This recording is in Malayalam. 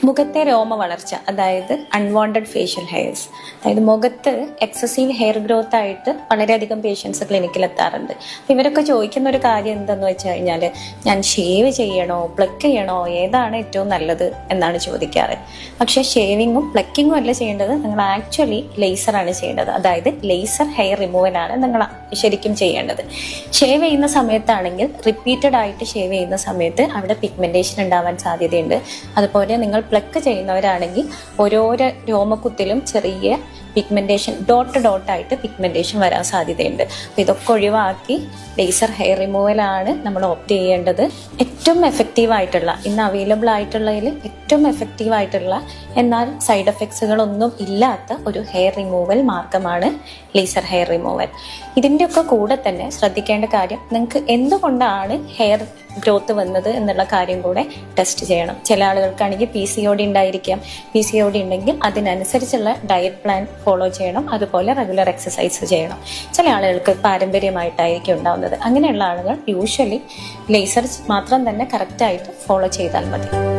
മുഖത്തെ രോമ വളർച്ച, അതായത് അൺവാണ്ടഡ് ഫേഷ്യൽ ഹെയർസ്, അതായത് മുഖത്ത് എക്സസീവ് ഹെയർ ഗ്രോത്ത് ആയിട്ട് വളരെയധികം പേഷ്യൻസ് ക്ലിനിക്കിൽ എത്താറുണ്ട്. ഇവരൊക്കെ ചോദിക്കുന്ന ഒരു കാര്യം എന്തെന്ന് വെച്ച് കഴിഞ്ഞാൽ, ഞാൻ ഷേവ് ചെയ്യണോ പ്ലക്ക് ചെയ്യണോ, ഏതാണ് ഏറ്റവും നല്ലത് എന്നാണ് ചോദിക്കാറ്. പക്ഷെ ഷേവിങ്ങും പ്ലക്കിങ്ങും അല്ല ചെയ്യേണ്ടത്, നിങ്ങൾ ആക്ച്വലി ലേസറാണ് ചെയ്യേണ്ടത്. അതായത് ലേസർ ഹെയർ റിമൂവലാണ് നിങ്ങൾ ശരിക്കും ചെയ്യേണ്ടത്. ഷേവ് ചെയ്യുന്ന സമയത്താണെങ്കിൽ റിപ്പീറ്റഡ് ആയിട്ട് ഷേവ് ചെയ്യുന്ന സമയത്ത് അവിടെ പിഗ്മെന്റേഷൻ ഉണ്ടാവാൻ സാധ്യതയുണ്ട്. അതുപോലെ നിങ്ങൾ പ്ലക്ക് ചെയ്യുന്നവരാണെങ്കിൽ ഓരോരോ രോമക്കുത്തിലും ചെറിയ പിഗ്മെന്റേഷൻ ഡോട്ടായിട്ട് പിഗ്മെന്റേഷൻ വരാൻ സാധ്യതയുണ്ട്. അപ്പോൾ ഇതൊക്കെ ഒഴിവാക്കി ലേസർ ഹെയർ റിമൂവലാണ് നമ്മൾ ഓപ്റ്റ് ചെയ്യേണ്ടത്. ഏറ്റവും എഫക്റ്റീവ് ആയിട്ടുള്ള, ഇന്ന് അവൈലബിൾ ആയിട്ടുള്ളതിൽ ഏറ്റവും എഫക്റ്റീവ് ആയിട്ടുള്ള എന്നാൽ സൈഡ് എഫക്ട്സുകളൊന്നും ഇല്ലാത്ത ഒരു ഹെയർ റിമൂവൽ മാർഗമാണ് ലേസർ ഹെയർ റിമൂവൽ. ഇതിൻ്റെയൊക്കെ കൂടെ തന്നെ ശ്രദ്ധിക്കേണ്ട കാര്യം, നിങ്ങൾക്ക് എന്തുകൊണ്ടാണ് ഹെയർ ഗ്രോത്ത് വന്നത് എന്നുള്ള കാര്യം കൂടെ ടെസ്റ്റ് ചെയ്യണം. ചില ആളുകൾക്കാണെങ്കിൽ PCOD ഉണ്ടായിരിക്കാം. PCOD ഉണ്ടെങ്കിൽ അതിനനുസരിച്ചുള്ള ഡയറ്റ് പ്ലാൻ ഫോളോ ചെയ്യണം. അതുപോലെ റെഗുലർ എക്സസൈസ് ചെയ്യണം. ചില ആളുകൾക്ക് പാരമ്പര്യമായിട്ടായിരിക്കും ഉണ്ടാവുന്നത്. അങ്ങനെയുള്ള ആളുകൾ യൂഷ്വലി ലേസർ മാത്രം തന്നെ കറക്റ്റായിട്ട് ഫോളോ ചെയ്താൽ മതി.